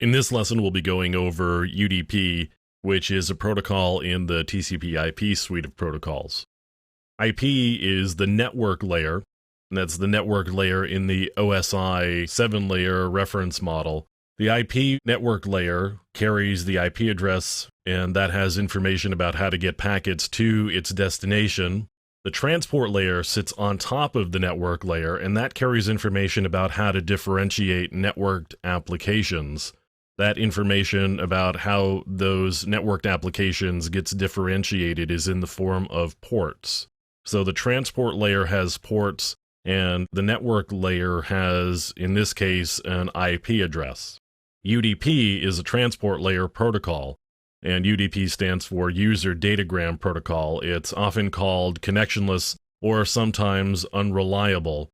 In this lesson, we'll be going over UDP, which is a protocol in the TCP/IP suite of protocols. IP is the network layer, and that's the network layer in the OSI 7-layer reference model. The IP network layer carries the IP address, and that has information about how to get packets to its destination. The transport layer sits on top of the network layer, and that carries information about how to differentiate networked applications. That information about how those networked applications gets differentiated is in the form of ports. So the transport layer has ports, and the network layer has, in this case, an IP address. UDP is a transport layer protocol, and UDP stands for User Datagram Protocol. It's often called connectionless or sometimes unreliable.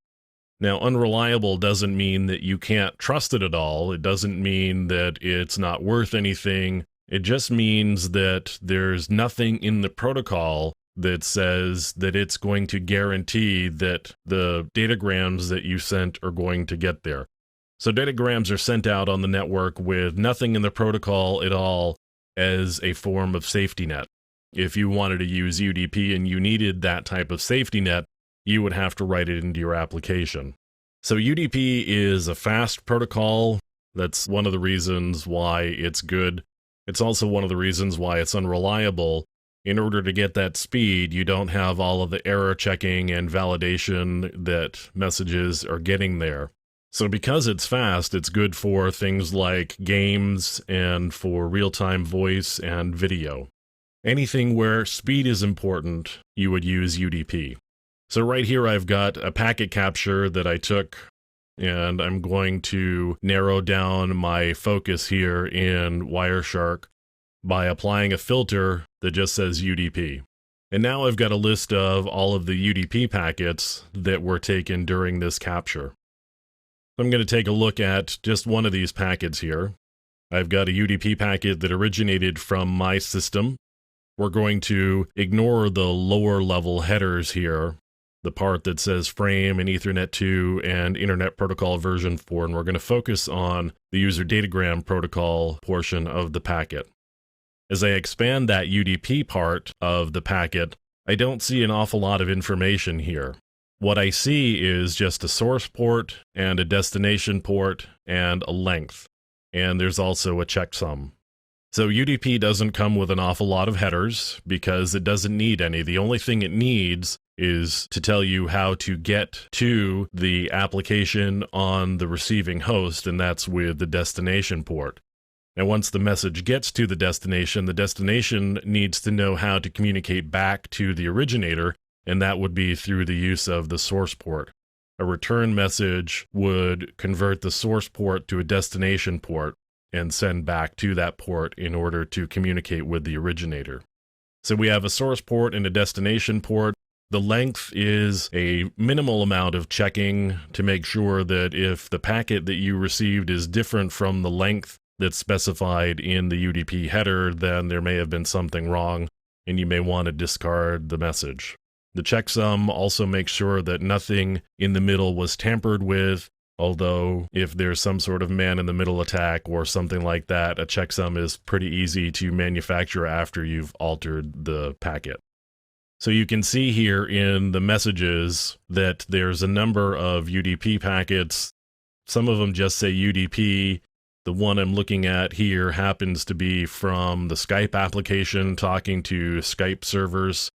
Now, unreliable doesn't mean that you can't trust it at all. It doesn't mean that it's not worth anything. It just means that there's nothing in the protocol that says that it's going to guarantee that the datagrams that you sent are going to get there. So datagrams are sent out on the network with nothing in the protocol at all as a form of safety net. If you wanted to use UDP and you needed that type of safety net, you would have to write it into your application. So UDP is a fast protocol. That's one of the reasons why it's good. It's also one of the reasons why it's unreliable. In order to get that speed, you don't have all of the error checking and validation that messages are getting there. So because it's fast, it's good for things like games and for real-time voice and video. Anything where speed is important, you would use UDP. So right here I've got a packet capture that I took, and I'm going to narrow down my focus here in Wireshark by applying a filter that just says UDP. And now I've got a list of all of the UDP packets that were taken during this capture. I'm going to take a look at just one of these packets here. I've got a UDP packet that originated from my system. We're going to ignore the lower level headers here, the part that says frame and Ethernet 2 and Internet Protocol version 4, and we're going to focus on the user datagram protocol portion of the packet. As I expand that UDP part of the packet, I don't see an awful lot of information here. What I see is just a source port and a destination port and a length. And there's also a checksum. So UDP doesn't come with an awful lot of headers because it doesn't need any. The only thing it needs is to tell you how to get to the application on the receiving host, and that's with the destination port. Now, once the message gets to the destination needs to know how to communicate back to the originator, and that would be through the use of the source port. A return message would convert the source port to a destination port and send back to that port in order to communicate with the originator. So we have a source port and a destination port. The length is a minimal amount of checking to make sure that if the packet that you received is different from the length that's specified in the UDP header, then there may have been something wrong and you may want to discard the message. The checksum also makes sure that nothing in the middle was tampered with, although if there's some sort of man-in-the-middle attack or something like that, a checksum is pretty easy to manufacture after you've altered the packet. So you can see here in the messages that there's a number of UDP packets. Some of them just say UDP. The one I'm looking at here happens to be from the Skype application talking to Skype servers.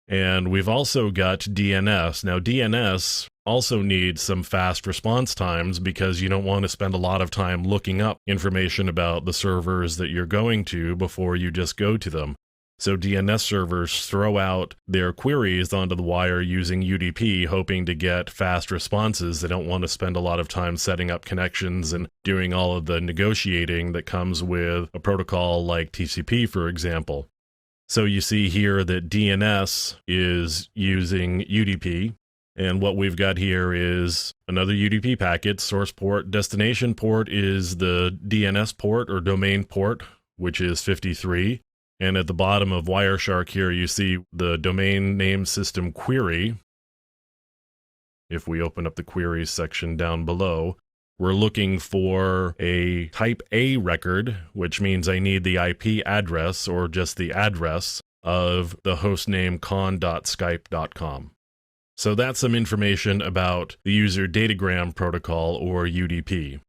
And we've also got DNS. Now, DNS also needs some fast response times because you don't want to spend a lot of time looking up information about the servers that you're going to before you just go to them. So DNS servers throw out their queries onto the wire using UDP, hoping to get fast responses. They don't want to spend a lot of time setting up connections and doing all of the negotiating that comes with a protocol like TCP, for example. So you see here that DNS is using UDP, and what we've got here is another UDP packet, source port. Destination port is the DNS port or domain port, which is 53. And at the bottom of Wireshark here, you see the domain name system query. If we open up the queries section down below, we're looking for a type A record, which means I need the IP address or just the address of the hostname con.skype.com. So that's some information about the user datagram protocol, or UDP.